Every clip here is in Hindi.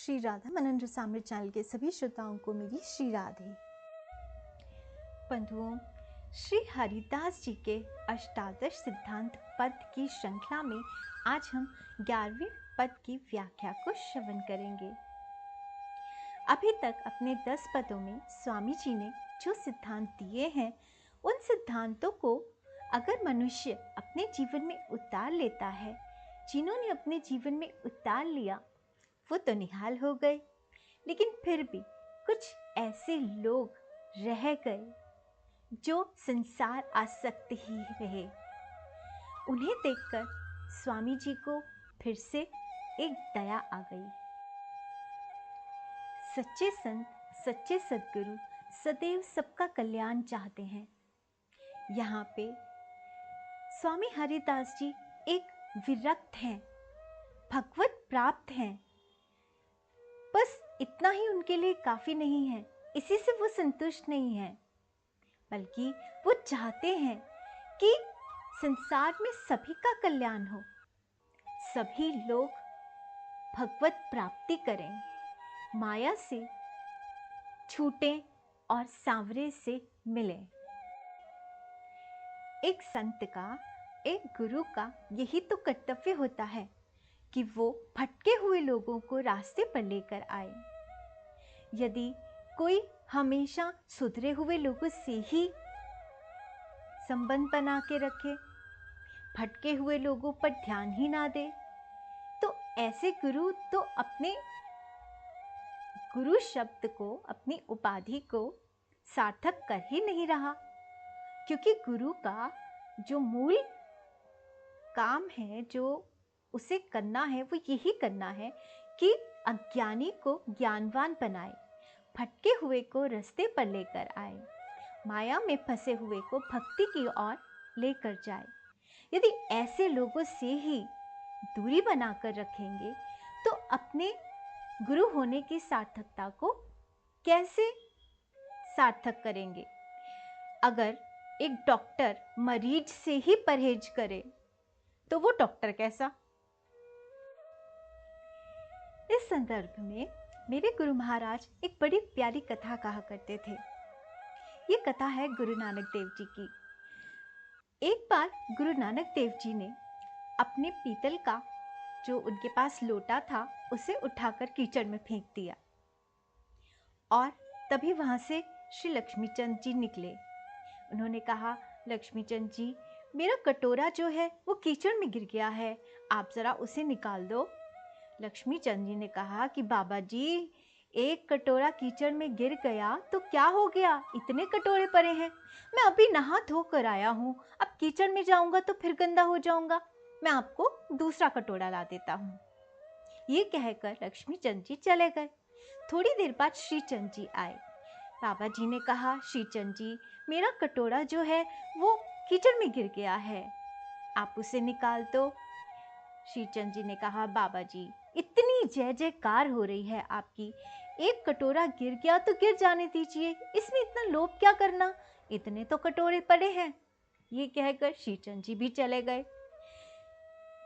श्री राधा मनन रसामृत चैनल के सभी श्रोताओं को मेरी श्री राधे। बंधुओं, श्री हरिदास जी के अष्टादश सिद्धांत पद की श्रृंखला में आज हम 11वें पद की व्याख्या को श्रवण करेंगे। अभी तक अपने 10 पदों में स्वामी जी ने जो सिद्धांत दिए हैं, उन सिद्धांतों को अगर मनुष्य अपने जीवन में उतार लेता है, जिन्होंने अपने जीवन में उतार लिया वो तो निहाल हो गए, लेकिन फिर भी कुछ ऐसे लोग रह गए जो संसार आसक्त ही रहे। उन्हें देखकर स्वामी जी को फिर से एक दया आ गई। सच्चे संत, सच्चे सद्गुरु सदैव सबका कल्याण चाहते हैं। यहाँ पे स्वामी हरिदास जी एक विरक्त हैं, भगवत प्राप्त हैं। बस इतना ही उनके लिए काफी नहीं है, इसी से वो संतुष्ट नहीं है, बल्कि वो चाहते हैं कि संसार में सभी का कल्याण हो, सभी लोग भगवत प्राप्ति करें, माया से छूटें और सांवरे से मिलें। एक संत का, एक गुरु का यही तो कर्तव्य होता है कि वो भटके हुए लोगों को रास्ते पर लेकर आए। यदि कोई हमेशा सुधरे हुए लोगों से ही संबंध बना के रखे, भटके हुए लोगों पर ध्यान ही ना दे, तो ऐसे गुरु तो अपने गुरु शब्द को, अपनी उपाधि को सार्थक कर ही नहीं रहा। क्योंकि गुरु का जो मूल काम है, जो उसे करना है, वो यही करना है कि अज्ञानी को ज्ञानवान बनाए, भटके हुए को रास्ते पर लेकर आए, माया में फंसे हुए को भक्ति की ओर लेकर जाए। यदि ऐसे लोगों से ही दूरी बनाकर रखेंगे तो अपने गुरु होने की सार्थकता को कैसे सार्थक करेंगे? अगर एक डॉक्टर मरीज से ही परहेज करे तो वो डॉक्टर कैसा? इस संदर्भ में मेरे गुरु महाराज एक बड़ी प्यारी कथा कहा करते थे। ये कथा है गुरु नानक देव जी की। एक बार गुरु नानक देव जी ने अपने पीतल का जो उनके पास लोटा था उसे उठाकर कीचड़ में फेंक दिया और तभी वहां से श्री लक्ष्मीचंद जी निकले। उन्होंने कहा, लक्ष्मीचंद जी, मेरा कटोरा जो है वो कीचड़ में गिर गया है, आप जरा उसे निकाल दो। लक्ष्मीचंद जी ने कहा कि बाबा जी, एक कटोरा कीचड़ में गिर गया तो क्या हो गया, इतने कटोरे पड़े हैं, मैं अभी नहा धो कर आया हूँ, अब कीचड़ में जाऊंगा तो फिर गंदा हो जाऊंगा, मैं आपको दूसरा कटोरा ला देता हूँ। ये कहकर लक्ष्मीचंद जी चले गए। थोड़ी देर बाद श्रीचंद जी आए। बाबा जी ने कहा, श्रीचंद जी, मेरा कटोरा जो है वो कीचड़ में गिर गया है, आप उसे निकाल दो। श्रीचंद जी ने कहा, बाबा जी, इतनी जय जयकार हो रही है आपकी, एक कटोरा गिर गया तो गिर जाने दीजिए, इसमें इतना लोभ क्या करना, इतने तो कटोरे पड़े हैं। ये कहकर श्रीचंद जी भी चले गए।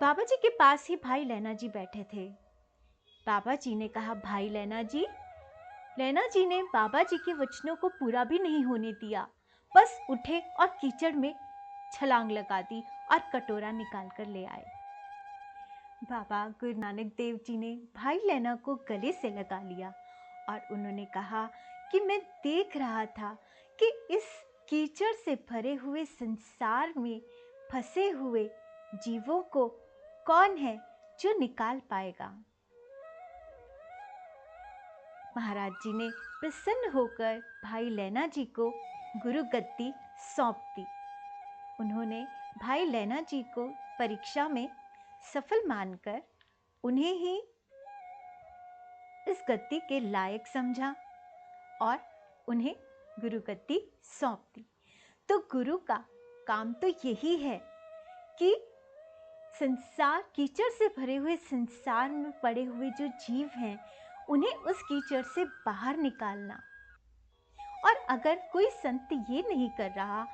बाबा जी के पास ही भाई लैना जी बैठे थे। बाबा जी ने कहा, भाई लैना जी। लैना जी ने बाबा जी के वचनों को पूरा भी नहीं होने दिया, बस उठे और कीचड़ में छलांग लगा दी और कटोरा निकाल कर ले आए। बाबा गुरु नानक देव जी ने भाई लैना को गले से लगा लिया और उन्होंने कहा कि मैं देख रहा था कि इस कीचड़ से भरे हुए संसार में फंसे हुए जीवों को कौन है जो निकाल पाएगा। महाराज जी ने प्रसन्न होकर भाई लैना जी को गुरु गद्दी सौंप दी। उन्होंने भाई लैना जी को परीक्षा में सफल मानकर उन्हें ही इस गद्दी के लायक समझा और उन्हें गुरु गद्दी सौंप दी। तो गुरु का काम तो यही है कि संसार, कीचड़ से भरे हुए संसार में पड़े हुए जो जीव हैं, उन्हें उस कीचड़ से बाहर निकालना। और अगर कोई संत ये नहीं कर रहा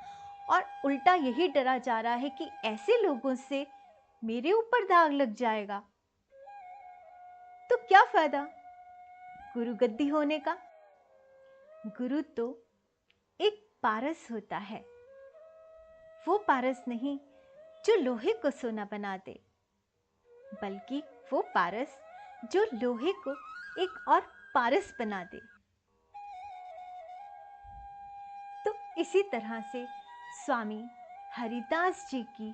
और उल्टा यही डरा जा रहा है कि ऐसे लोगों से मेरे ऊपर दाग लग जाएगा, तो क्या फायदा? गुरु गद्दी होने का? गुरु तो एक पारस होता है, वो पारस नहीं जो लोहे को सोना बना दे, बल्कि वो पारस जो लोहे को एक और पारस बना दे। तो इसी तरह से स्वामी हरिदास जी की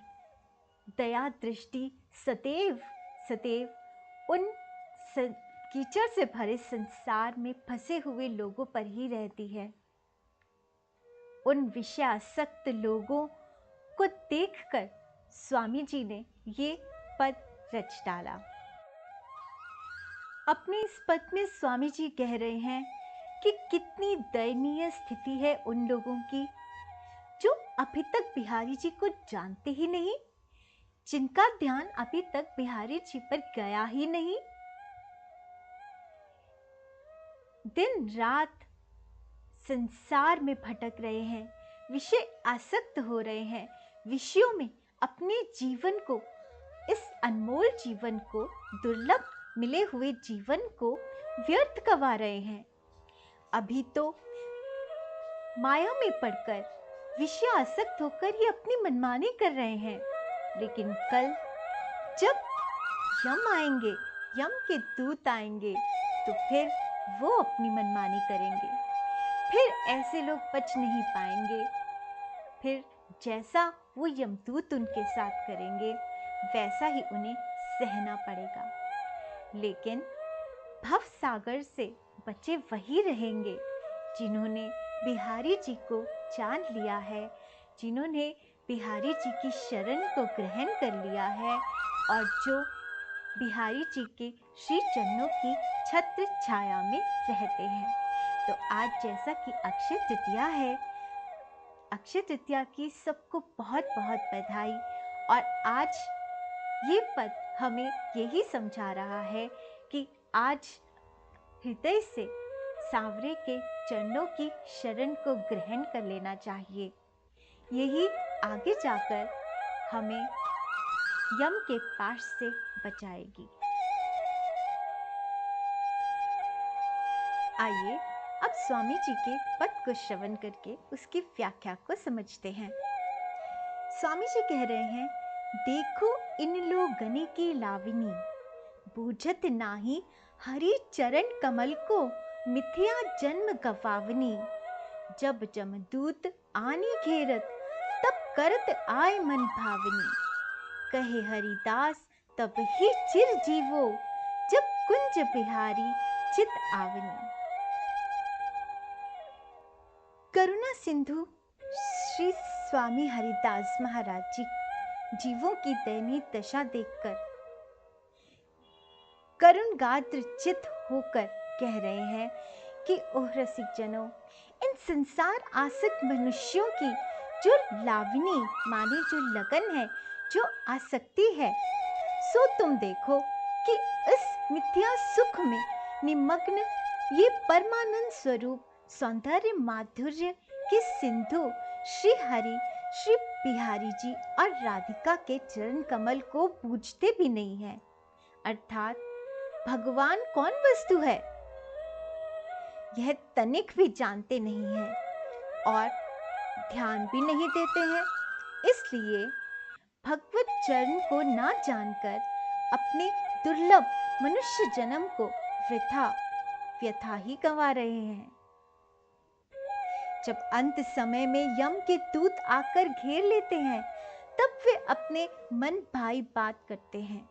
दया दृष्टि सदैव सदैव उन कीचड़ से भरे संसार में फंसे हुए लोगों पर ही रहती है। उन विषयासक्त लोगों को देखकर स्वामी जी ने ये पद रच डाला। अपने इस पद में स्वामी जी कह रहे हैं कि कितनी दयनीय स्थिति है उन लोगों की जो अभी तक बिहारी जी को जानते ही नहीं, जिनका ध्यान अभी तक बिहारी जी पर गया ही नहीं। दिन रात संसार में भटक रहे हैं, विषय आसक्त हो रहे हैं, विषयों में अपने जीवन को, इस अनमोल जीवन को, दुर्लभ मिले हुए जीवन को व्यर्थ गवा रहे हैं। अभी तो माया में पड़कर, विषय आसक्त होकर ही अपनी मनमानी कर रहे हैं, लेकिन कल जब यम आएंगे, यम के दूत आएंगे, तो फिर वो अपनी मनमानी करेंगे। फिर ऐसे लोग बच नहीं पाएंगे। फिर जैसा वो यमदूत उनके साथ करेंगे, वैसा ही उन्हें सहना पड़ेगा। लेकिन भव सागर से बचे वही रहेंगे जिन्होंने बिहारी जी को जान लिया है, जिन्होंने बिहारी जी की शरण को ग्रहण कर लिया है और जो बिहारी जी के श्री चरणों की छत्र छाया में रहते हैं। तो आज जैसा कि अक्षय तृतीया है, अक्षय तृतीया की सबको बहुत बहुत बधाई। और आज ये पद हमें यही समझा रहा है कि आज हृदय से सांवरे के चरणों की शरण को ग्रहण कर लेना चाहिए। यही आगे जाकर हमें यम के पाश से बचाएगी। आइए अब स्वामी जी के पद को श्रवण करके उसकी व्याख्या को समझते हैं। स्वामी जी कह रहे हैं, देखो इन लोगनी की लावनी, बूझत नाही हरि चरण कमल को, मिथ्या जन्म गवावनी। जब जमदूत आनी घेरत, तब करत आय मन भावनी। कहे हरिदास तब ही चिर जीवो, जब कुंज बिहारी चित आवनी। करुणा सिंधु श्री स्वामी हरिदास महाराज जी जीवों की दयनीय दशा देखकर करुण गात्र चित होकर कह रहे हैं कि ओह रसिक जनों, इन संसार आसक्त मनुष्यों की जो लावनी माने जो लगन है, जो आसक्ति है, सो तुम देखो कि इस मिथ्या सुख में निमग्न ये परमानंद स्वरूप सौंदर्य माधुर्य के सिंधु श्री हरि, श्री बिहारी जी और राधिका के चरण कमल को पूजते भी नहीं है। अर्थात भगवान कौन वस्तु है यह तनिक भी जानते नहीं हैं और ध्यान भी नहीं देते हैं। इसलिए भगवत चरण को ना जानकर अपने दुर्लभ मनुष्य जन्म को व्यथा ही गंवा रहे हैं। जब अंत समय में यम के दूत आकर घेर लेते हैं, तब वे अपने मन भाई बात करते हैं।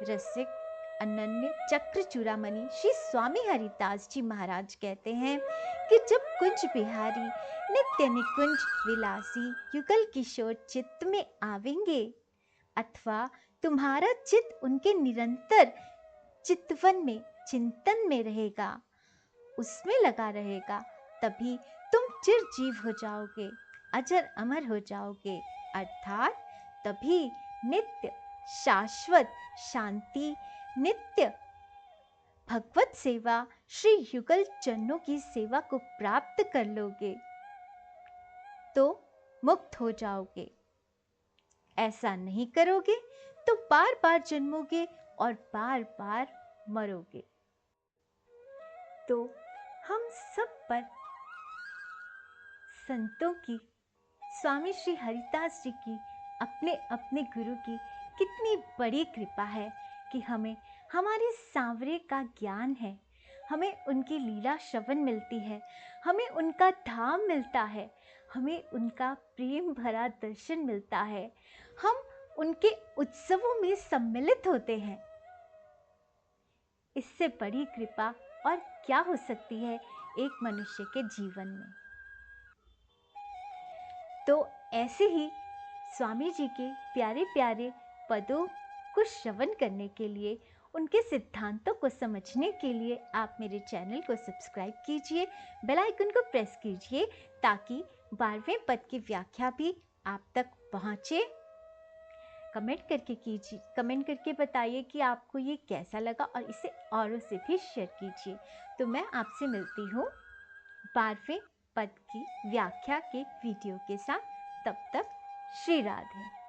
रसिक अनन्य चक्र चूड़ामणि श्री स्वामी हरिदास जी महाराज कहते हैं कि जब कुंज बिहारी नित्य निकुंज विलासी युगल किशोर चित्त में आवेंगे, अथवा तुम्हारा चित्त उनके निरंतर चितवन में, चिंतन में रहेगा, उसमें लगा रहेगा, तभी तुम चिरजीव हो जाओगे, अजर अमर हो जाओगे। अर्थात तभी नित्य शाश्वत शांति, नित्य भगवत सेवा, श्री युगल चरणों की सेवा को प्राप्त कर लोगे, तो मुक्त हो जाओगे। ऐसा नहीं करोगे तो बार बार जन्मोगे और बार बार मरोगे। तो हम सब पर संतों की, स्वामी श्री हरिदास जी की, अपने अपने गुरु की कितनी बड़ी कृपा है कि हमें हमारे सांवरे का ज्ञान है, हमें उनकी लीला श्रवण मिलती है, हमें उनका धाम मिलता है, हमें उनका प्रेम भरा दर्शन मिलता है, हम उनके उत्सवों में सम्मिलित होते हैं। इससे बड़ी कृपा और क्या हो सकती है एक मनुष्य के जीवन में। तो ऐसे ही स्वामी जी के प्यारे प्यारे पदों को श्रवण करने के लिए, उनके सिद्धांतों को समझने के लिए आप मेरे चैनल को सब्सक्राइब कीजिए, बेल आइकन को प्रेस कीजिए ताकि 12वें पद की व्याख्या भी आप तक पहुँचे। कमेंट करके बताइए कि आपको ये कैसा लगा और इसे औरों से भी शेयर कीजिए। तो मैं आपसे मिलती हूँ 12वें पद की व्याख्या के वीडियो के साथ। तब तक श्री राधे।